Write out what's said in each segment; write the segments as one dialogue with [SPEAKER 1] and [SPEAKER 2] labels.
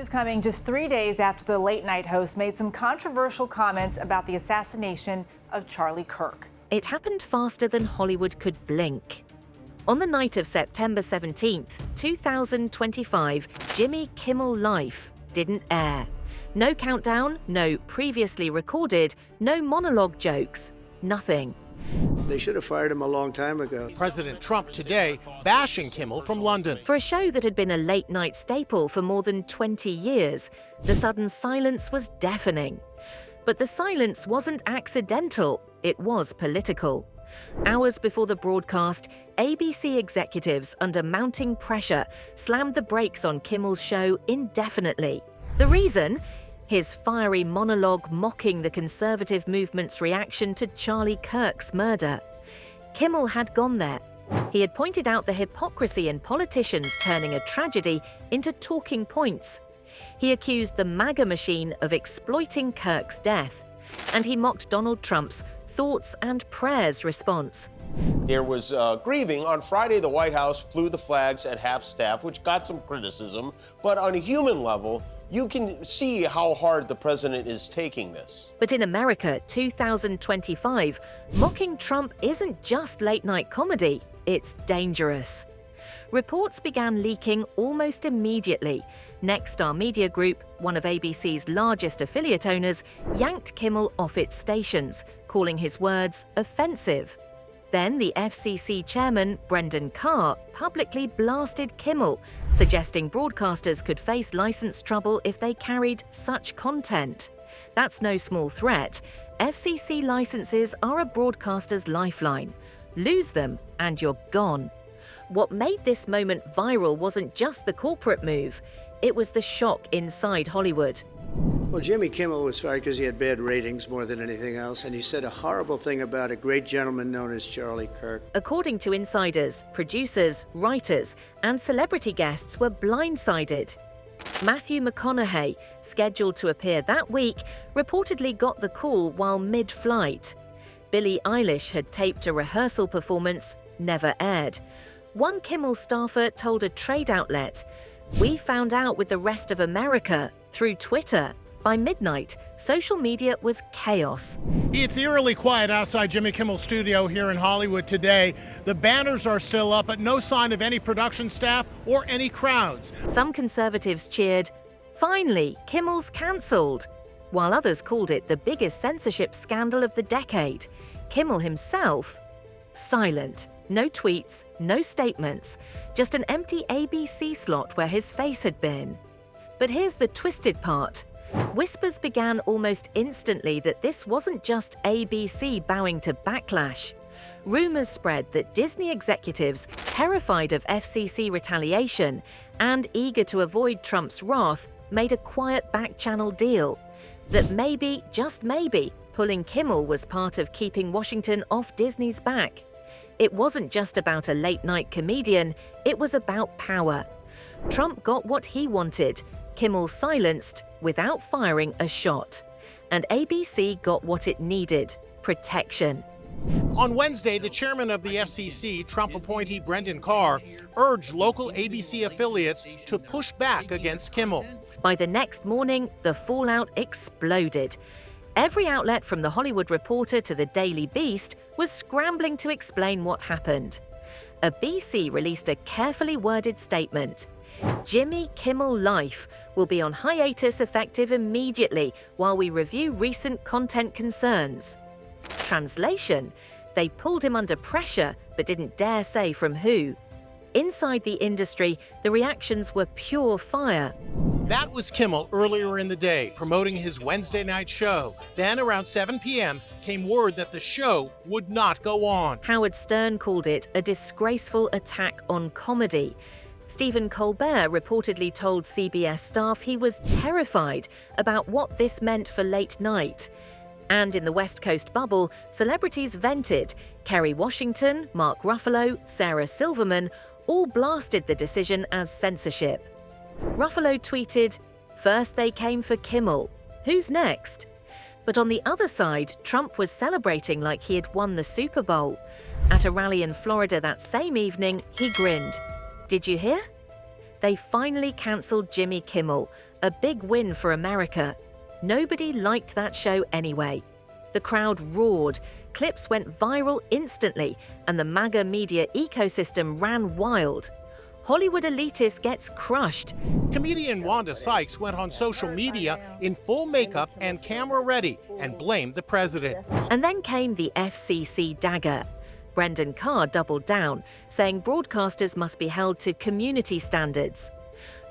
[SPEAKER 1] news coming just 3 days after the late-night host made some controversial comments about the assassination of Charlie Kirk.
[SPEAKER 2] It happened faster than Hollywood could blink. On the night of September 17th, 2025, Jimmy Kimmel Live didn't air. No countdown, no previously recorded, no monologue jokes, nothing.
[SPEAKER 3] They should have fired him a long time ago.
[SPEAKER 4] President Trump today bashing Kimmel from London.
[SPEAKER 2] For a show that had been a late-night staple for more than 20 years, the sudden silence was deafening. But the silence wasn't accidental, it was political. Hours before the broadcast, ABC executives, under mounting pressure, slammed the brakes on Kimmel's show indefinitely. The reason? His fiery monologue mocking the conservative movement's reaction to Charlie Kirk's murder. Kimmel had gone there. He had pointed out the hypocrisy in politicians turning a tragedy into talking points. He accused the MAGA machine of exploiting Kirk's death. And he mocked Donald Trump's thoughts and prayers response.
[SPEAKER 5] There was grieving. On Friday, the White House flew the flags at half-staff, which got some criticism. But on a human level, you can see how hard the president is taking this.
[SPEAKER 2] But in America, 2025, mocking Trump isn't just late-night comedy, it's dangerous. Reports began leaking almost immediately. Nexstar Media Group, one of ABC's largest affiliate owners, yanked Kimmel off its stations, calling his words offensive. Then the FCC chairman, Brendan Carr, publicly blasted Kimmel, suggesting broadcasters could face license trouble if they carried such content. That's no small threat. FCC licenses are a broadcaster's lifeline. Lose them and you're gone. What made this moment viral wasn't just the corporate move, it was the shock inside Hollywood.
[SPEAKER 3] Well, Jimmy Kimmel was fired because he had bad ratings more than anything else, and he said a horrible thing about a great gentleman known as Charlie Kirk.
[SPEAKER 2] According to insiders, producers, writers, and celebrity guests were blindsided. Matthew McConaughey, scheduled to appear that week, reportedly got the call while mid-flight. Billie Eilish had taped a rehearsal performance, never aired. One Kimmel staffer told a trade outlet, "We found out with the rest of America through Twitter." By midnight, social media was chaos.
[SPEAKER 4] It's eerily quiet outside Jimmy Kimmel's studio here in Hollywood today. The banners are still up, but no sign of any production staff or any crowds.
[SPEAKER 2] Some conservatives cheered, "Finally, Kimmel's cancelled," while others called it the biggest censorship scandal of the decade. Kimmel himself, silent. No tweets, no statements, just an empty ABC slot where his face had been. But here's the twisted part. Whispers began almost instantly that this wasn't just ABC bowing to backlash. Rumors spread that Disney executives, terrified of FCC retaliation and eager to avoid Trump's wrath, made a quiet back-channel deal. That maybe, just maybe, pulling Kimmel was part of keeping Washington off Disney's back. It wasn't just about a late-night comedian, it was about power. Trump got what he wanted, Kimmel silenced without firing a shot. And ABC got what it needed, protection.
[SPEAKER 4] On Wednesday, the chairman of the FCC, Trump appointee Brendan Carr, urged local ABC affiliates to push back against Kimmel.
[SPEAKER 2] By the next morning, the fallout exploded. Every outlet from The Hollywood Reporter to The Daily Beast was scrambling to explain what happened. A BC released a carefully worded statement. Jimmy Kimmel Live will be on hiatus effective immediately while we review recent content concerns. Translation: they pulled him under pressure but didn't dare say from who. Inside the industry, the reactions were pure fire.
[SPEAKER 4] That was Kimmel earlier in the day, promoting his Wednesday night show. Then, around 7 p.m., came word that the show would not go on.
[SPEAKER 2] Howard Stern called it a disgraceful attack on comedy. Stephen Colbert reportedly told CBS staff he was terrified about what this meant for late night. And in the West Coast bubble, celebrities vented. Kerry Washington, Mark Ruffalo, Sarah Silverman all blasted the decision as censorship. Ruffalo tweeted, "First they came for Kimmel. Who's next?" But on the other side, Trump was celebrating like he had won the Super Bowl. At a rally in Florida that same evening, he grinned. "Did you hear?" they finally cancelled Jimmy Kimmel, a big win for America. Nobody liked that show anyway. The crowd roared, clips went viral instantly, and the MAGA media ecosystem ran wild. Hollywood elitist gets crushed.
[SPEAKER 4] Comedian Wanda Sykes went on social media in full makeup and camera ready and blamed the president.
[SPEAKER 2] And then came the FCC dagger. Brendan Carr doubled down, saying broadcasters must be held to community standards.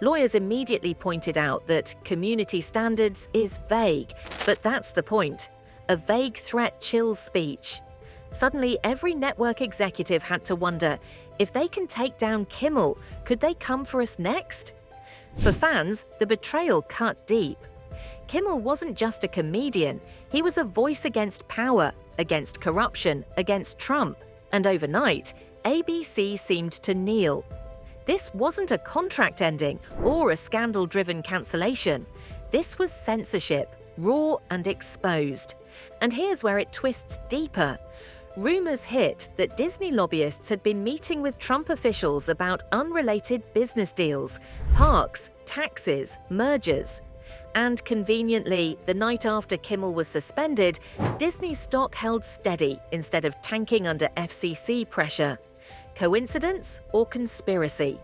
[SPEAKER 2] Lawyers immediately pointed out that community standards is vague, but that's the point. A vague threat chills speech. Suddenly, every network executive had to wonder, if they can take down Kimmel, could they come for us next? For fans, the betrayal cut deep. Kimmel wasn't just a comedian, he was a voice against power, against corruption, against Trump. And overnight, ABC seemed to kneel. This wasn't a contract ending or a scandal-driven cancellation. This was censorship, raw and exposed. And here's where it twists deeper. Rumors hit that Disney lobbyists had been meeting with Trump officials about unrelated business deals, parks, taxes, mergers. And conveniently, the night after Kimmel was suspended, Disney's stock held steady instead of tanking under FCC pressure. Coincidence or conspiracy?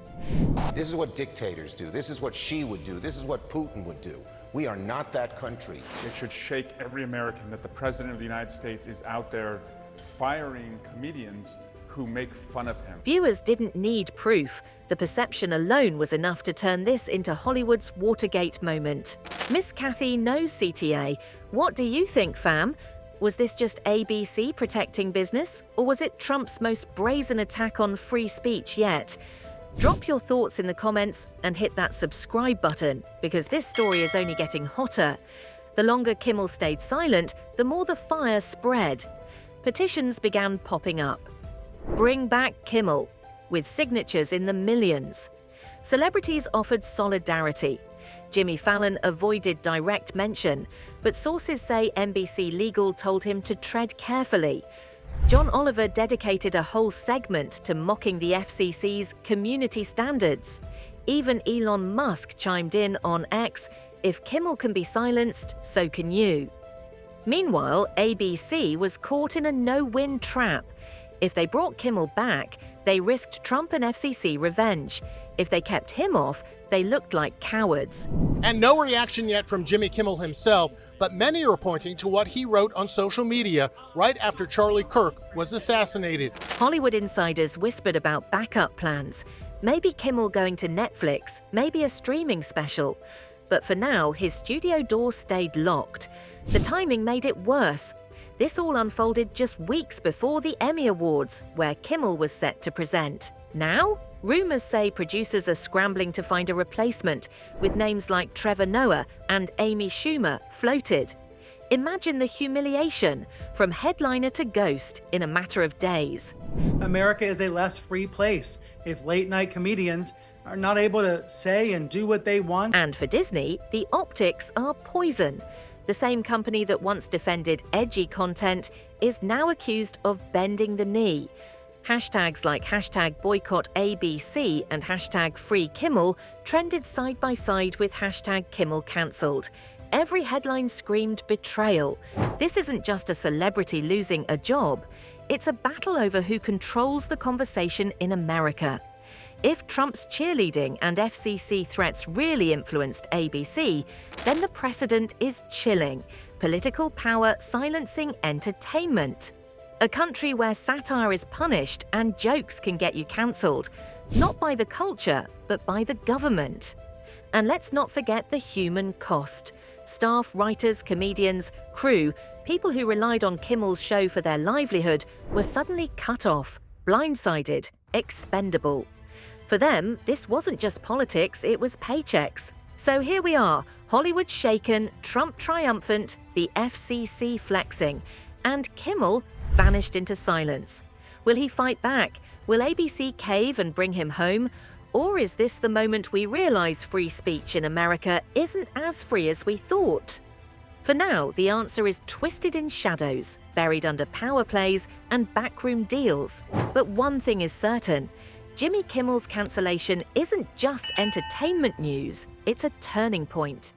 [SPEAKER 6] This is what dictators do. This is what Xi would do. This is what Putin would do. We are not that country.
[SPEAKER 7] It should shake every American that the President of the United States is out there firing comedians who make fun of him.
[SPEAKER 2] Viewers didn't need proof. The perception alone was enough to turn this into Hollywood's Watergate moment. Ms.CathyKnows CTA, what do you think, fam? Was this just ABC protecting business, or was it Trump's most brazen attack on free speech yet? Drop your thoughts in the comments and hit that subscribe button, because this story is only getting hotter. The longer Kimmel stayed silent, the more the fire spread. Petitions began popping up. Bring back Kimmel, with signatures in the millions. Celebrities offered solidarity. Jimmy Fallon avoided direct mention, but sources say NBC Legal told him to tread carefully. John Oliver dedicated a whole segment to mocking the FCC's community standards. Even Elon Musk chimed in on X, "If Kimmel can be silenced, so can you." Meanwhile, ABC was caught in a no-win trap. If they brought Kimmel back, they risked Trump and FCC revenge. If they kept him off, they looked like cowards.
[SPEAKER 4] And no reaction yet from Jimmy Kimmel himself, but many are pointing to what he wrote on social media right after Charlie Kirk was assassinated.
[SPEAKER 2] Hollywood insiders whispered about backup plans. Maybe Kimmel going to Netflix, maybe a streaming special. But for now, his studio door stayed locked. The timing made it worse. This all unfolded just weeks before the Emmy Awards, where Kimmel was set to present. Now, rumors say producers are scrambling to find a replacement, with names like Trevor Noah and Amy Schumer floated. Imagine the humiliation, from headliner to ghost, in a matter of days.
[SPEAKER 8] America is a less free place if late-night comedians are not able to say and do what they want.
[SPEAKER 2] And for Disney, the optics are poison. The same company that once defended edgy content is now accused of bending the knee. Hashtags like #BoycottABC and #FreeKimmel trended side by side with #KimmelCancelled. Every headline screamed betrayal. This isn't just a celebrity losing a job. It's a battle over who controls the conversation in America. If Trump's cheerleading and FCC threats really influenced ABC, then the precedent is chilling. Political power silencing entertainment. A country where satire is punished and jokes can get you cancelled, not by the culture, but by the government. And let's not forget the human cost. Staff, writers, comedians, crew, people who relied on Kimmel's show for their livelihood were suddenly cut off, blindsided, expendable. For them, this wasn't just politics, it was paychecks. So here we are, Hollywood shaken, Trump triumphant, the FCC flexing, and Kimmel vanished into silence. Will he fight back? Will ABC cave and bring him home? Or is this the moment we realize free speech in America isn't as free as we thought? For now, the answer is twisted in shadows, buried under power plays and backroom deals. But one thing is certain, Jimmy Kimmel's cancellation isn't just entertainment news, it's a turning point.